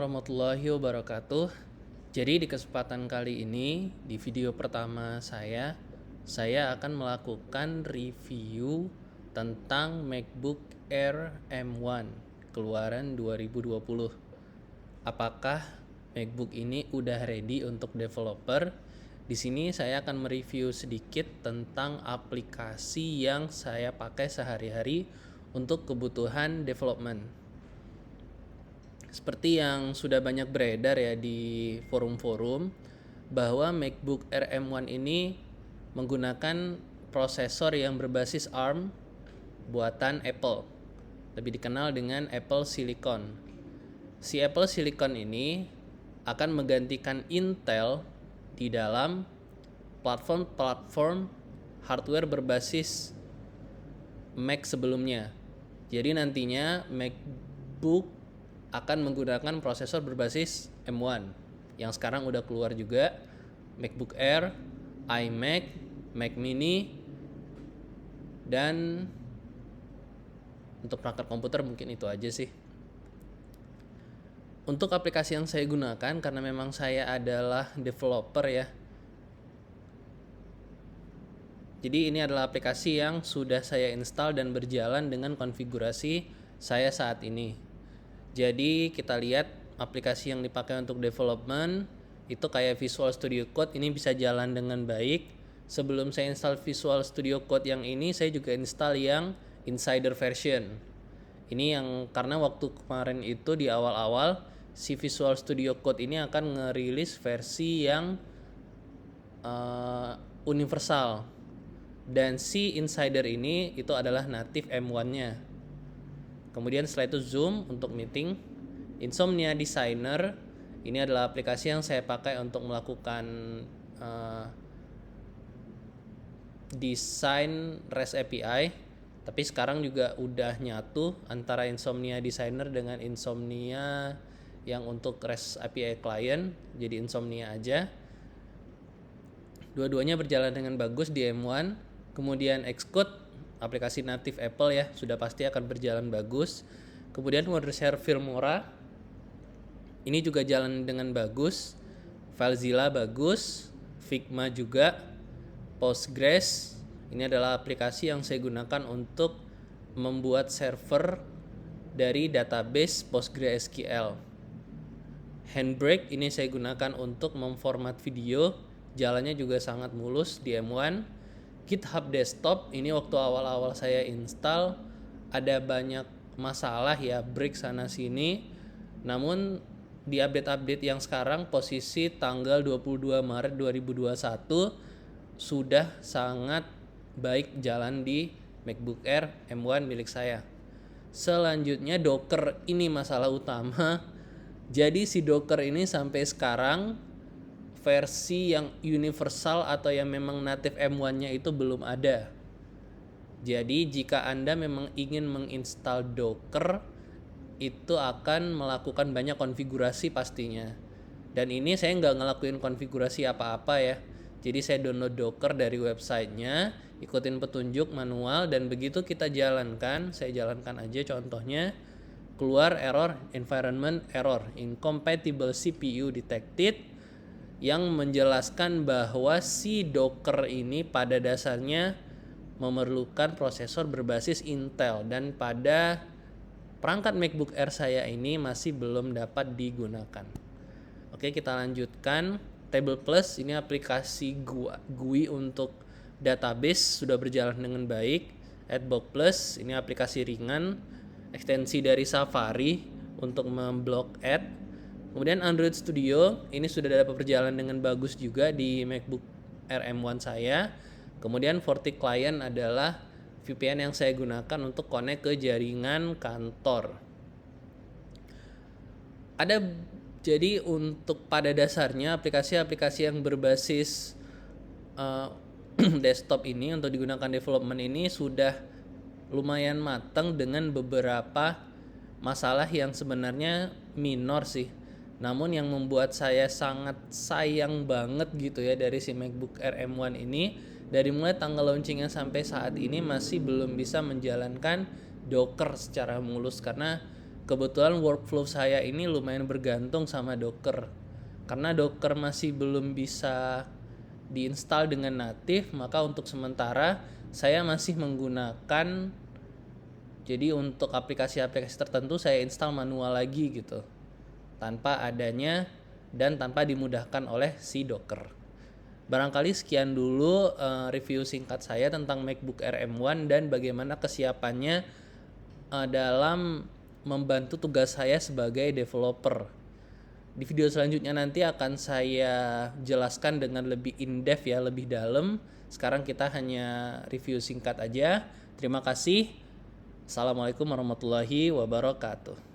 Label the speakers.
Speaker 1: Warahmatullahi wabarakatuh. Jadi di kesempatan kali ini, di video pertama saya akan melakukan review tentang MacBook Air M1 keluaran 2020. Apakah MacBook ini udah ready untuk developer? Di sini saya akan mereview sedikit tentang aplikasi yang saya pakai sehari-hari untuk kebutuhan development. Seperti yang sudah banyak beredar ya di forum-forum, bahwa MacBook Air M1 ini menggunakan prosesor yang berbasis ARM buatan Apple, lebih dikenal dengan Apple Silicon. Si Apple Silicon ini akan menggantikan Intel di dalam platform hardware berbasis Mac sebelumnya. Jadi nantinya MacBook akan menggunakan prosesor berbasis M1 yang sekarang udah keluar juga, MacBook Air, iMac, Mac Mini, dan untuk perangkat komputer mungkin itu aja sih. Untuk aplikasi yang saya gunakan, karena memang saya adalah developer ya, jadi ini adalah aplikasi yang sudah saya install dan berjalan dengan konfigurasi saya saat ini. Jadi kita lihat aplikasi yang dipakai untuk development itu kayak Visual Studio Code, ini bisa jalan dengan baik. Sebelum saya install Visual Studio Code yang ini, saya juga install yang Insider version. Ini yang karena waktu kemarin itu di awal-awal si Visual Studio Code ini akan ngerilis versi yang universal. Dan si Insider ini itu adalah native M1-nya. Kemudian setelah itu Zoom untuk meeting. Insomnia Designer ini adalah aplikasi yang saya pakai untuk melakukan desain REST API. Tapi sekarang juga udah nyatu antara Insomnia Designer dengan Insomnia yang untuk REST API client, jadi Insomnia aja. Dua-duanya berjalan dengan bagus di M1. Kemudian Xcode, aplikasi native Apple ya, sudah pasti akan berjalan bagus. Kemudian WordShare Filmora ini juga jalan dengan bagus. FileZilla bagus, Figma juga, Postgres ini adalah aplikasi yang saya gunakan untuk membuat server dari database PostgreSQL. Handbrake ini saya gunakan untuk memformat video, jalannya juga sangat mulus di M1. GitHub Desktop ini waktu awal-awal saya install ada banyak masalah ya, break sana sini. Namun di update-update yang sekarang posisi tanggal 22 Maret 2021 sudah sangat baik jalan di MacBook Air M1 milik saya. Selanjutnya Docker ini masalah utama. Jadi si Docker ini sampai sekarang versi yang universal atau yang memang native M1-nya itu belum ada. Jadi jika Anda memang ingin menginstal Docker, itu akan melakukan banyak konfigurasi pastinya. Dan ini saya nggak ngelakuin konfigurasi apa-apa ya. Jadi saya download Docker dari websitenya, ikutin petunjuk manual, dan begitu kita jalankan, saya jalankan aja contohnya, keluar error, environment error, incompatible CPU detected, yang menjelaskan bahwa si Docker ini pada dasarnya memerlukan prosesor berbasis Intel dan pada perangkat MacBook Air saya ini masih belum dapat digunakan. Oke, kita lanjutkan. Table Plus ini aplikasi GUI untuk database sudah berjalan dengan baik. Adblock Plus ini aplikasi ringan, ekstensi dari Safari untuk memblok ad. Kemudian Android Studio ini sudah dapat berjalan dengan bagus juga di MacBook Air M1 saya. Kemudian Forti Client adalah VPN yang saya gunakan untuk connect ke jaringan kantor. Jadi untuk pada dasarnya aplikasi-aplikasi yang berbasis desktop ini untuk digunakan development ini sudah lumayan matang dengan beberapa masalah yang sebenarnya minor sih. Namun yang membuat saya sangat sayang banget gitu ya dari si MacBook Air M1 ini, dari mulai tanggal launchingnya sampai saat ini masih belum bisa menjalankan Docker secara mulus, karena kebetulan workflow saya ini lumayan bergantung sama Docker. Karena Docker masih belum bisa diinstal dengan natif, maka untuk sementara saya masih menggunakan, jadi untuk aplikasi-aplikasi tertentu saya install manual lagi gitu, tanpa adanya dan tanpa dimudahkan oleh si Docker. Barangkali sekian dulu review singkat saya tentang MacBook Air M1 dan bagaimana kesiapannya dalam membantu tugas saya sebagai developer. Di video selanjutnya nanti akan saya jelaskan dengan lebih in-depth ya, lebih dalam. Sekarang kita hanya review singkat aja. Terima kasih. Assalamualaikum warahmatullahi wabarakatuh.